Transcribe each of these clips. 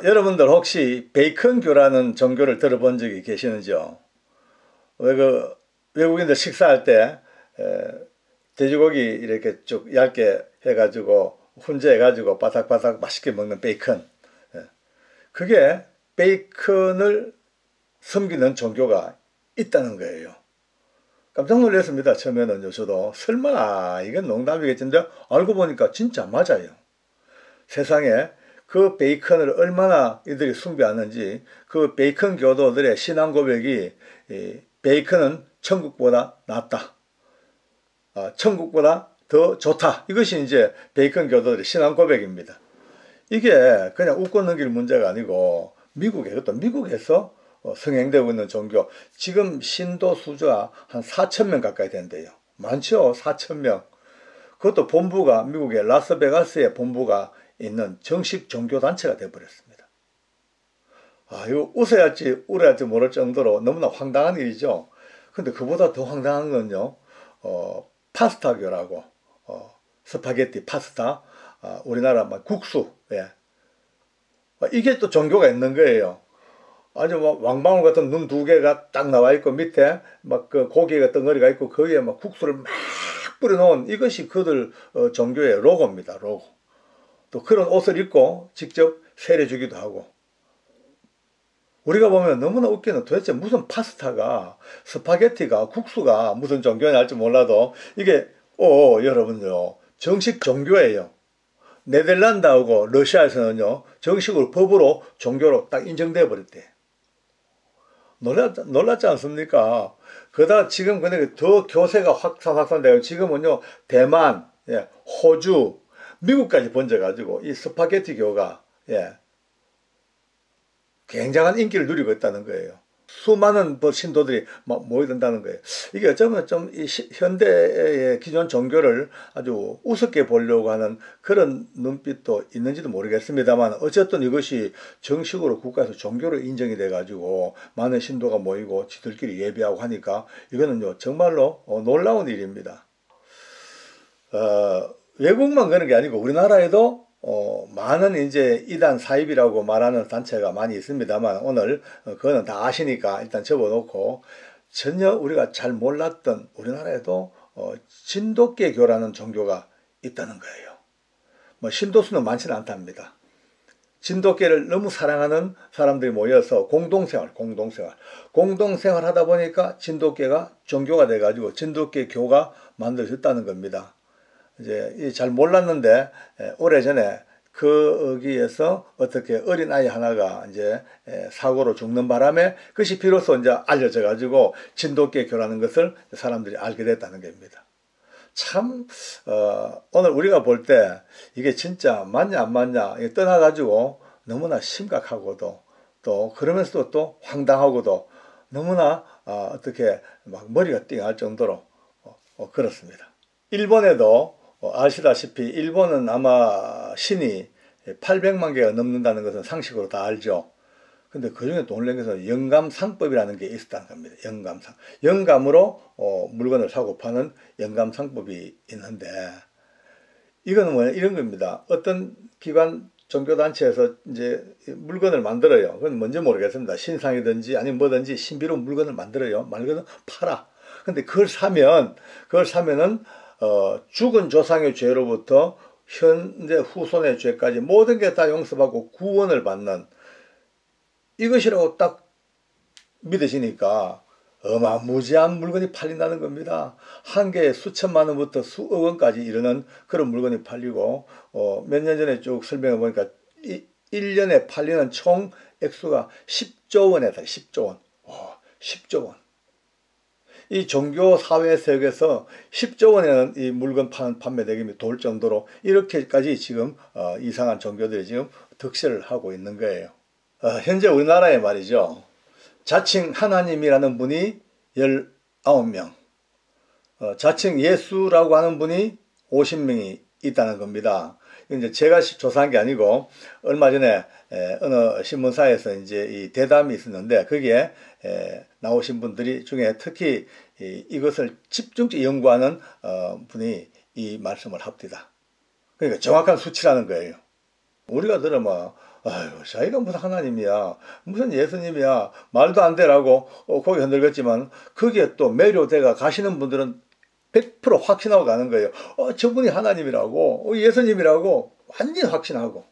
여러분들 혹시 베이컨교라는 종교를 들어본 적이 계시는지요? 왜 외국인들 식사할 때 돼지고기 이렇게 쭉 얇게 해가지고 훈제해가지고 바삭바삭 맛있게 먹는 베이컨. 그게 베이컨을 섬기는 종교가 있다는 거예요. 깜짝 놀랐습니다. 처음에는요. 저도 설마 이건 농담이겠는데 알고 보니까 진짜 맞아요. 세상에 그 베이컨을 얼마나 이들이 숭배하는지 그 베이컨 교도들의 신앙 고백이 베이컨은 천국보다 낫다. 천국보다 더 좋다. 이것이 이제 베이컨 교도들의 신앙 고백입니다. 이게 그냥 웃고 넘길 문제가 아니고 그것도 미국에서 성행되고 있는 종교. 지금 신도 수가 한 4,000명 가까이 된대요. 많죠? 4,000명. 그것도 본부가 미국의 라스베가스에 본부가 있는 정식 종교단체가 되어버렸습니다. 이거 웃어야 할지 울어야 할지 모를 정도로 너무나 황당한 일이죠. 근데 그보다 더 황당한 건요, 파스타교라고, 스파게티, 파스타, 우리나라 국수, 예. 이게 또 종교가 있는 거예요. 아주 왕방울 같은 눈 두 개가 딱 나와 있고 밑에 그 고기가 덩어리가 있고 그 위에 국수를 막 뿌려놓은 이것이 그들 종교의 로고입니다. 로고. 또 그런 옷을 입고 직접 세례주기도 하고. 우리가 보면 너무나 웃기는 도대체 무슨 파스타가 스파게티가 국수가 무슨 종교에 날지 몰라도 이게 여러분요 정식 종교예요. 네덜란드하고 러시아에서는요 정식으로 법으로 종교로 딱 인정되어 버렸대. 놀랐지 않습니까? 그러다 지금 근데 더 교세가 확산되고 지금은요 대만, 호주, 미국까지 번져가지고 이 스파게티교가 굉장한 인기를 누리고 있다는 거예요. 수많은 신도들이 막 모여든다는 거예요. 이게 어쩌면 좀 이 현대의 기존 종교를 아주 우습게 보려고 하는 그런 눈빛도 있는지도 모르겠습니다만 어쨌든 이것이 정식으로 국가에서 종교로 인정이 돼가지고 많은 신도가 모이고 지들끼리 예배하고 하니까 이거는요 정말로 놀라운 일입니다. 외국만 그런 게 아니고 우리나라에도 많은 이제 이단 사입이라고 말하는 단체가 많이 있습니다만 오늘 그거는 다 아시니까 일단 접어놓고 전혀 우리가 잘 몰랐던 우리나라에도 진돗개교라는 종교가 있다는 거예요. 신도수는 많지는 않답니다. 진돗개를 너무 사랑하는 사람들이 모여서 공동생활 하다 보니까 진돗개가 종교가 돼가지고 진돗개교가 만들어졌다는 겁니다. 이제 잘 몰랐는데 오래전에 거기에서 어떻게 어린 아이 하나가 이제 사고로 죽는 바람에 그것이 비로소 이제 알려져 가지고 진돗개교라는 것을 사람들이 알게 됐다는 겁니다. 참 오늘 우리가 볼 때 이게 진짜 맞냐 안 맞냐 떠나가지고 너무나 심각하고도 또 그러면서도 또 황당하고도 너무나 어떻게 막 머리가 띵할 정도로 그렇습니다. 일본에도 아시다시피 일본은 아마 신이 800만 개가 넘는다는 것은 상식으로 다 알죠. 근데 그 중에 또 놀란 것은 영감상법이라는 게 있었다는 겁니다. 영감상. 영감으로 물건을 사고 파는 영감상법이 있는데 이거는 뭐냐 이런 겁니다. 어떤 기관 종교단체에서 이제 물건을 만들어요. 그건 뭔지 모르겠습니다. 신상이든지 아니면 뭐든지 신비로운 물건을 만들어요. 말 그대로 팔아. 근데 그걸 사면은 죽은 조상의 죄로부터 현재 후손의 죄까지 모든 게 다 용서받고 구원을 받는 이것이라고 딱 믿으시니까 어마무지한 물건이 팔린다는 겁니다. 한 개에 수천만 원부터 수억 원까지 이르는 그런 물건이 팔리고 몇 년 전에 쭉 설명해 보니까 1년에 팔리는 총 액수가 10조 원에 달해 10조 원. 10조 원. 이 종교 사회 세계에서 10조 원에는 이 물건 판매 대금이 돌 정도로 이렇게까지 지금 이상한 종교들이 지금 득세를 하고 있는 거예요. 현재 우리나라에 말이죠. 자칭 하나님이라는 분이 19명, 자칭 예수라고 하는 분이 50명이 있다는 겁니다. 이제 제가 조사한 게 아니고 얼마 전에 어느 신문사에서 이제 이 대담이 있었는데 거기에 나오신 분들이 중에 특히 이것을 집중적으로 연구하는 분이 이 말씀을 합니다. 그러니까 정확한 수치라는 거예요. 우리가 들으면 아유, 자기가 무슨 하나님이야, 무슨 예수님이야, 말도 안 되라고 고개 흔들겠지만 거기에 또 매료돼가 가시는 분들은 100% 확신하고 가는 거예요. 저분이 하나님이라고, 예수님이라고 완전히 확신하고.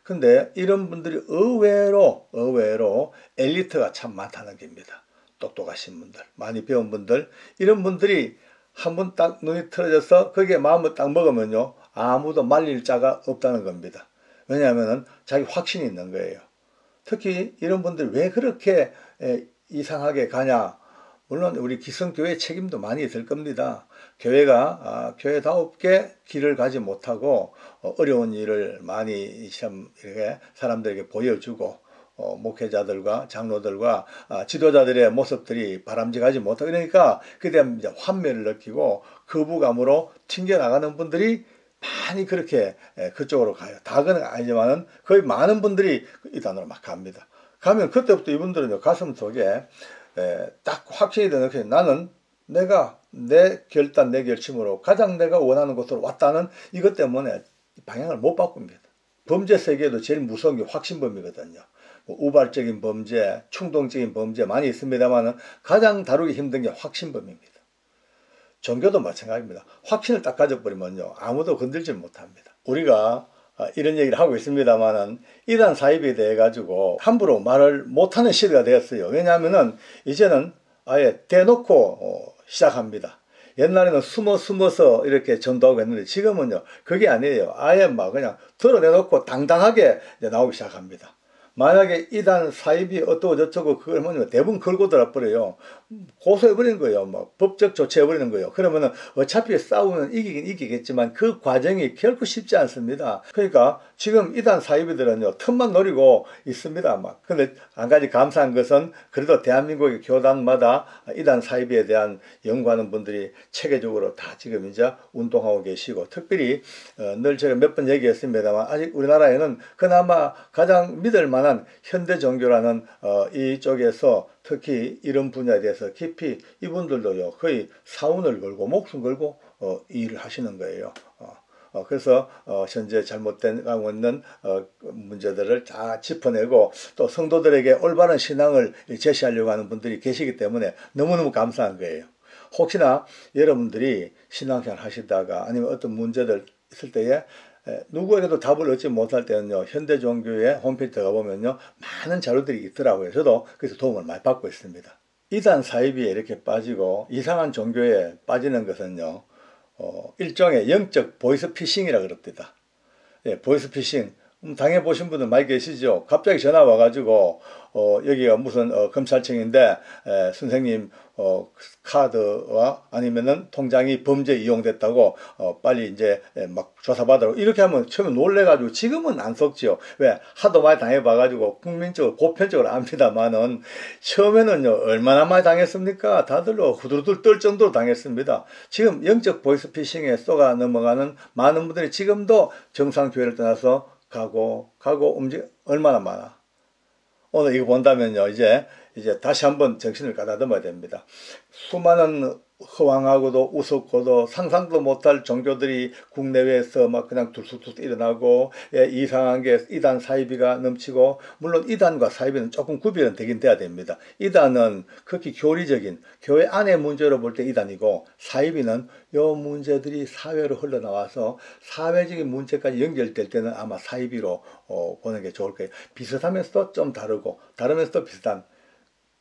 근데 이런 분들이 의외로 엘리트가 참 많다는 겁니다. 똑똑하신 분들, 많이 배운 분들, 이런 분들이 한번 딱 눈이 틀어져서 거기에 마음을 딱 먹으면요, 아무도 말릴 자가 없다는 겁니다. 왜냐하면 자기 확신이 있는 거예요. 특히 이런 분들 왜 그렇게 이상하게 가냐? 물론 우리 기성교회 책임도 많이 있을 겁니다. 교회가 교회다웁게 길을 가지 못하고 어려운 일을 많이 참 이렇게 사람들에게 보여주고 목회자들과 장로들과 지도자들의 모습들이 바람직하지 못하고, 그러니까 그때 이제 환멸을 느끼고 거부감으로 튕겨나가는 분들이 많이 그렇게 그쪽으로 가요. 다는 아니지만은 거의 많은 분들이 이단으로 막 갑니다. 가면 그때부터 이분들은 가슴 속에 딱 확신이 되는 게, 나는 내가 내 결단, 내 결심으로 가장 내가 원하는 곳으로 왔다는 이것 때문에 방향을 못 바꿉니다. 범죄 세계에도 제일 무서운 게 확신범이거든요. 우발적인 범죄, 충동적인 범죄 많이 있습니다만 가장 다루기 힘든 게 확신범입니다. 종교도 마찬가지입니다. 확신을 딱 가져버리면요, 아무도 건들지 못합니다. 우리가 이런 얘기를 하고 있습니다만은 이단 사입에 대해 가지고 함부로 말을 못하는 시대가 되었어요. 왜냐하면은 이제는 아예 대놓고 시작합니다. 옛날에는 숨어서 이렇게 전도하고 했는데 지금은요, 그게 아니에요. 아예 막 그냥 드러내놓고 당당하게 이제 나오기 시작합니다. 만약에 이단 사입이 어떠고 저쩌고 그걸 뭐냐면 대부분 걸고 들어버려요. 고소해버리는 거예요. 막 법적 조치해버리는 거예요. 그러면은 어차피 싸우면 이기긴 이기겠지만 그 과정이 결코 쉽지 않습니다. 그러니까 지금 이단 사입이들은요, 틈만 노리고 있습니다. 막. 근데 한 가지 감사한 것은 그래도 대한민국의 교단마다 이단 사입에 대한 연구하는 분들이 체계적으로 다 지금 이제 운동하고 계시고, 특별히 늘 제가 몇 번 얘기했습니다만 아직 우리나라에는 그나마 가장 믿을 만한 현대 종교라는 이쪽에서 특히 이런 분야에 대해서 깊이 이분들도요, 거의 사운을 걸고 목숨 걸고 일을 하시는 거예요. 그래서 현재 잘못된 가고 있는 문제들을 다 짚어내고 또 성도들에게 올바른 신앙을 제시하려고 하는 분들이 계시기 때문에 너무너무 감사한 거예요. 혹시나 여러분들이 신앙생활 하시다가 아니면 어떤 문제들 있을 때에 누구에게도 답을 얻지 못할 때는요, 현대 종교의 홈페이지 들어가 보면요, 많은 자료들이 있더라고요. 저도 그래서 도움을 많이 받고 있습니다. 이단 사입에 이렇게 빠지고 이상한 종교에 빠지는 것은요, 일종의 영적 보이스피싱이라 그럽니다. 예, 보이스피싱 당해보신 분들 많이 계시죠. 갑자기 전화 와가지고 여기가 무슨 검찰청인데 선생님 카드와 아니면은 통장이 범죄 이용됐다고 빨리 이제 막 조사받으라고 이렇게 하면 처음에 놀래가지고, 지금은 안 속지요. 왜? 하도 많이 당해봐가지고 국민적으로 보편적으로 압니다만은 처음에는요, 얼마나 많이 당했습니까? 다들로 후들후들 떨 정도로 당했습니다. 지금 영적 보이스피싱에 쏘가 넘어가는 많은 분들이 지금도 정상교회를 떠나서 가고 얼마나 많아. 오늘 이거 본다면요, 이제 다시 한번 정신을 가다듬어야 됩니다. 수많은 허황하고도 우습고도 상상도 못할 종교들이 국내외에서 막 그냥 둘쑥둘쑥 일어나고, 이상한 게 이단 사이비가 넘치고, 물론 이단과 사이비는 조금 구별은 되긴 돼야 됩니다. 이단은 극히 교리적인 교회 안의 문제로 볼 때 이단이고, 사이비는 요 문제들이 사회로 흘러나와서 사회적인 문제까지 연결될 때는 아마 사이비로 보는 게 좋을 거예요. 비슷하면서도 좀 다르고 다르면서도 비슷한.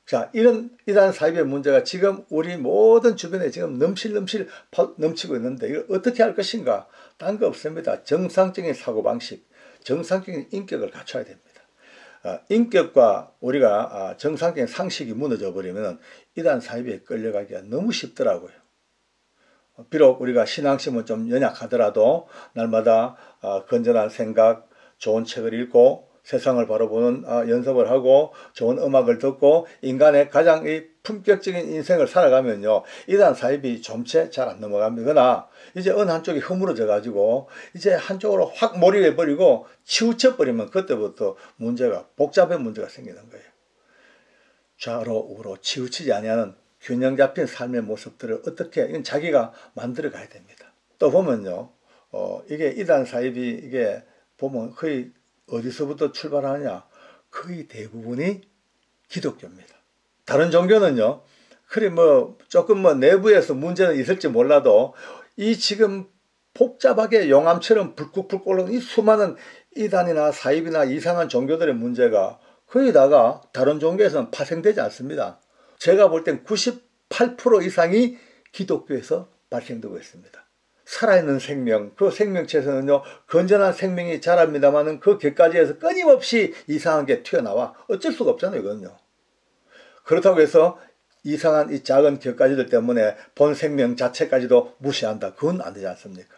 자, 이런 이단 사입의 문제가 지금 우리 모든 주변에 지금 넘치고 있는데 이걸 어떻게 할 것인가? 딴 거 없습니다. 정상적인 사고방식, 정상적인 인격을 갖춰야 됩니다. 인격과 우리가 정상적인 상식이 무너져 버리면 이단 사입에 끌려가기가 너무 쉽더라고요. 비록 우리가 신앙심은 좀 연약하더라도 날마다 건전한 생각, 좋은 책을 읽고 세상을 바라보는 연습을 하고 좋은 음악을 듣고 인간의 가장 품격적인 인생을 살아가면요, 이단 사입이 좀채 잘 안 넘어갑니다. 그러나 이제 어느 한쪽이 허물어져 가지고 이제 한쪽으로 확 몰입해 버리고 치우쳐 버리면 그때부터 문제가 복잡한 문제가 생기는 거예요. 좌로 우로 치우치지 아니하는 균형 잡힌 삶의 모습들을 어떻게, 이건 자기가 만들어 가야 됩니다. 또 보면요, 이게 이단 사입이 이게 보면 거의 어디서부터 출발하느냐? 거의 대부분이 기독교입니다. 다른 종교는요, 그래 조금 내부에서 문제는 있을지 몰라도 이 지금 복잡하게 용암처럼 불꾹불꾹 올라오는 이 수많은 이단이나 사입이나 이상한 종교들의 문제가 거의 다가 다른 종교에서는 파생되지 않습니다. 제가 볼 땐 98% 이상이 기독교에서 발생되고 있습니다. 살아있는 생명, 그 생명체에서는요, 건전한 생명이 자랍니다만은 그 곁가지에서 끊임없이 이상한 게 튀어나와. 어쩔 수가 없잖아요, 이거는요. 그렇다고 해서 이상한 이 작은 곁가지들 때문에 본 생명 자체까지도 무시한다. 그건 안 되지 않습니까?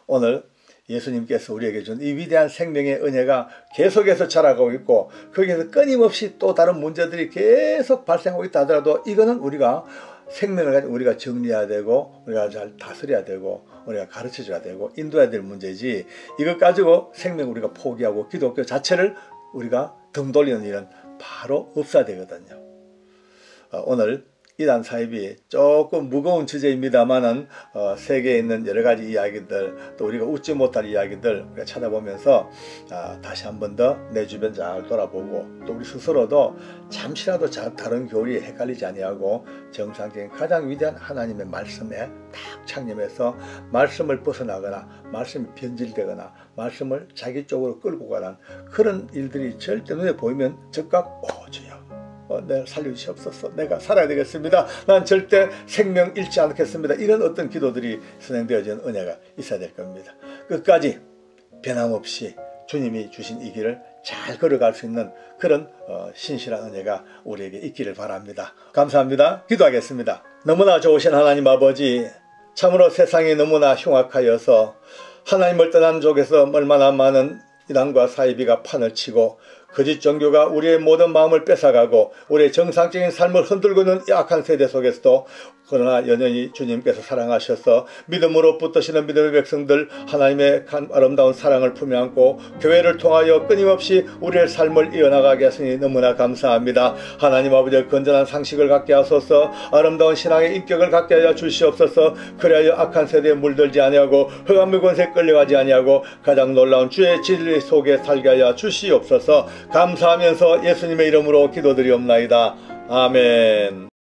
오늘 예수님께서 우리에게 준 이 위대한 생명의 은혜가 계속해서 자라가고 있고 거기에서 끊임없이 또 다른 문제들이 계속 발생하고 있다 하더라도 이거는 우리가 생명을 가지고 우리가 정리해야 되고 우리가 잘 다스려야 되고 우리가 가르쳐줘야 되고 인도해야 될 문제지, 이것 가지고 생명 우리가 포기하고 기독교 자체를 우리가 등 돌리는 일은 바로 없어야 되거든요. 오늘 이단 사입이 조금 무거운 주제입니다만은 세계에 있는 여러 가지 이야기들, 또 우리가 웃지 못할 이야기들 우리가 찾아보면서 다시 한 번 더 내 주변 잘 돌아보고 또 우리 스스로도 잠시라도 다른 교리에 헷갈리지 아니하고 정상적인 가장 위대한 하나님의 말씀에 딱 창념해서 말씀을 벗어나거나 말씀이 변질되거나 말씀을 자기 쪽으로 끌고 가는 그런 일들이 절대 눈에 보이면 즉각 주여 내가 살려주시옵소서, 내가 살아야 되겠습니다, 난 절대 생명 잃지 않겠습니다, 이런 어떤 기도들이 선행되어지는 은혜가 있어야 될 겁니다. 끝까지 변함없이 주님이 주신 이 길을 잘 걸어갈 수 있는 그런 신실한 은혜가 우리에게 있기를 바랍니다. 감사합니다. 기도하겠습니다. 너무나 좋으신 하나님 아버지, 참으로 세상이 너무나 흉악하여서 하나님을 떠난 쪽에서 얼마나 많은 이단과 사이비가 판을 치고 거짓 종교가 우리의 모든 마음을 뺏어가고 우리의 정상적인 삶을 흔들고 있는 이 악한 세대 속에서도 그러나 여전히 주님께서 사랑하셔서 믿음으로 붙드시는 믿음의 백성들, 하나님의 아름다운 사랑을 품에 안고 교회를 통하여 끊임없이 우리의 삶을 이어나가게 하시니 너무나 감사합니다. 하나님 아버지의 건전한 상식을 갖게 하소서, 아름다운 신앙의 인격을 갖게 하여 주시옵소서. 그래야 악한 세대에 물들지 아니하고 흑암의 권세에 끌려가지 아니하고 가장 놀라운 주의 진리 속에 살게 하여 주시옵소서. 감사하면서 예수님의 이름으로 기도드리옵나이다. 아멘.